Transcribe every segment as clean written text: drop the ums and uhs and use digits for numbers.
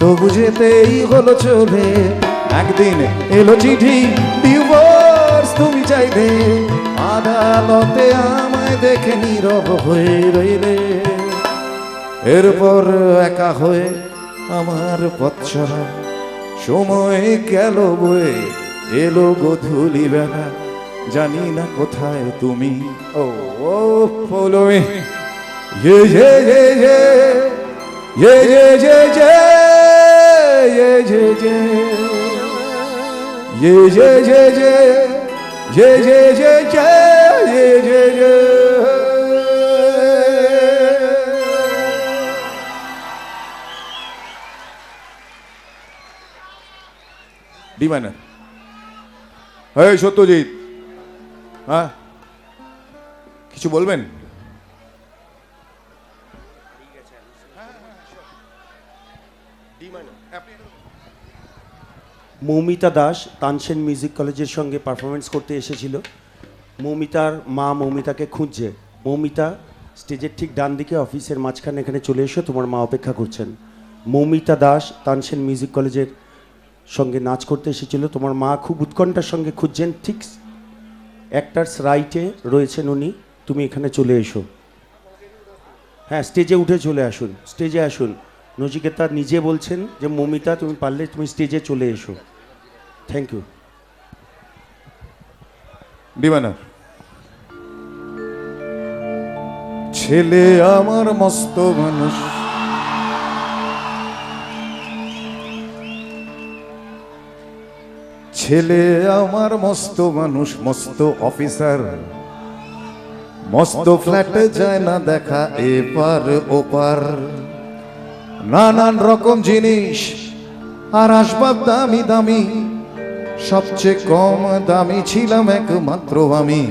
তবু যেতেই হলো চলে। একদিন এলো চিঠি, ডিভোর্স তুমি চাইবে, আদালতে আমায় দেখে নীরব হয়ে রইলে। এরপর একা হয়ে আমার পথ চলা, সময় গেল বয়ে, এলো গোধূলি বেলা, জানি না কোথায় তুমি। ও ও follow me, yeah yeah yeah yeah yeah yeah yeah yeah yeah yeah yeah yeah yeah yeah yeah yeah yeah yeah D minor. এই সত্যজিৎ, হ্যাঁ কিছু বলবেন? মৌমিতা দাস তানসেন মিউজিক কলেজের সঙ্গে পারফরমেন্স করতে এসেছিল। মৌমিতার মা মৌমিতাকে খুঁজছে। মৌমিতা স্টেজের ঠিক ডান দিকে, অফিসের মাঝখানে, এখানে চলে এসো, তোমার মা অপেক্ষা করছেন। মৌমিতা দাস তানসেন মিউজিক কলেজের সঙ্গে নাচ করতে এসেছিল। তোমার মা খুব উৎকণ্ঠার সঙ্গে খুঁজছেন। ঠিক অ্যাক্টার্স রাইটে রয়েছেন উনি। তুমি এখানে চলে এসো। হ্যাঁ, স্টেজে উঠে চলে আসুন, স্টেজে আসুন। নচিকেতা নিজে বলছেন যে মৌমিতা তুমি পারলে তুমি স্টেজে চলে এসো। Thank you. D minor. ছেলে আমার মস্ত মানুষ, ছেলে আমার মস্ত মানুষ, মস্ত অফিসার, মস্ত ফ্ল্যাটে যায় না দেখা এপার ওপার, নানান রকম জিনিস আর আসবাব দামি দামি, সবচেয়ে কম দামি ছিলাম একমাত্র আমি।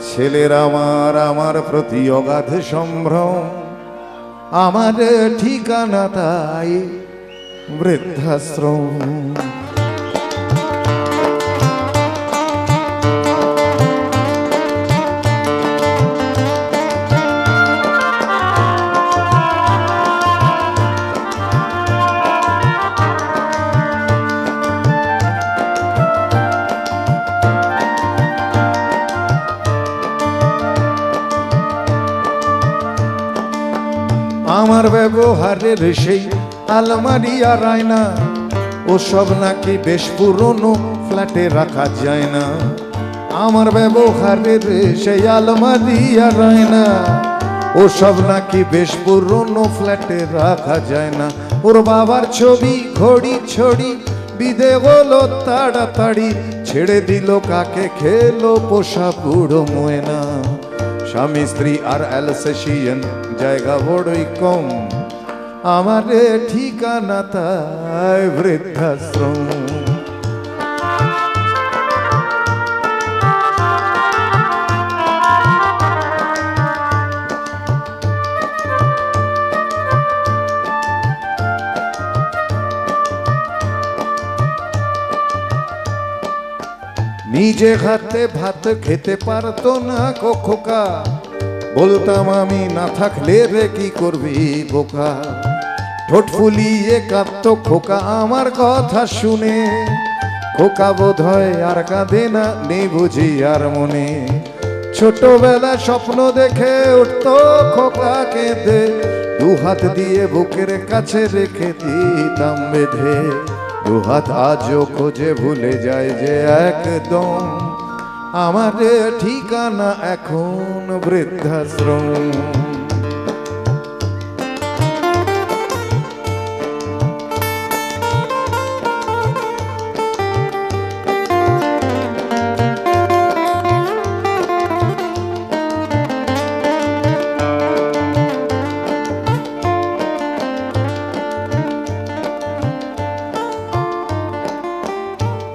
ছেলের আমার আমার প্রতি অগাধ সম্ভ্রম, আমার ঠিকানা তাই বৃদ্ধাশ্রম। আমার ব্যবহারের সেই আলমারি আর আয়না, ওসব নাকি বেশ পুরনো, ফ্ল্যাটে রাখা যায় না। আমার ব্যবহারের সেই আলমারি আর আয়না, ওসব নাকি বেশ পুরনো, ফ্ল্যাটে রাখা যায় না। ওর বাবার ছবি ঘড়ি ছড়ি বিদে হলো তাড়াতাড়ি, ছেড়ে দিল কাকে খেলো পোষা বুড়ো ময়না। স্বামী স্ত্রী আর অ্যালসেশিয়ান জায়গা বড়ই কম, আমার ঠিকানা তাই বৃদ্ধাশ্রম। নিজে হাতে ভাত খেতে পারতো না খোকা, বলতাম আমি না থাকলে রে কি করবি বোকা। ঠোঁট ফুলিয়ে কাঁদতো খোকা আমার কথা শুনে, খোকা বোধ হয় আর কাঁদে না, নেই বুঝি আর মনে। ছোটবেলা স্বপ্ন দেখে উঠতো খোকা কেঁদে, দু হাত দিয়ে বুকের কাছে রেখে দিতাম বেঁধে। দু হাত আজও খোঁজে ভুলে যায় যে একদম, আমার ঠিকানা এখন বৃদ্ধাশ্রম।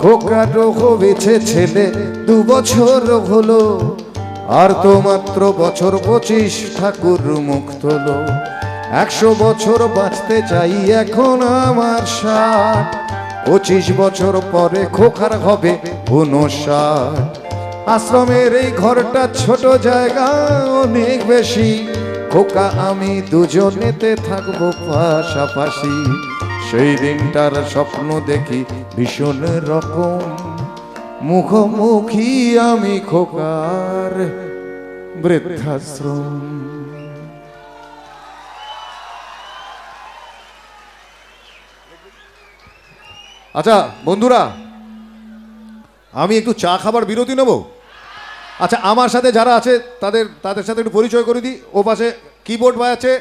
খোকারও হয়েছে ছেলে 2 বছর হলো, আর তো মাত্র বছর 25 ঠাকুর মুখ তোলো। 100 বছর বাঁচতে চাই এখন আমার 60, 25 বছর পরে খোকার হবে 59। আশ্রমের এই ঘরটা ছোট, জায়গা অনেক বেশি, খোকা আমি দুজনেতে থাকবো পাশাপাশি। সেই দিনটার স্বপ্ন দেখি ভীষণ রকম, মুখোমুখি আমি খোকার বৃদ্ধাশ্রম। আচ্ছা বন্ধুরা, আমি একটু চা খাবার বিরতি নেব। আচ্ছা, আমার সাথে যারা আছে তাদের সাথে একটু পরিচয় করে দিই। ও পাশে কিবোর্ড বাজাচ্ছে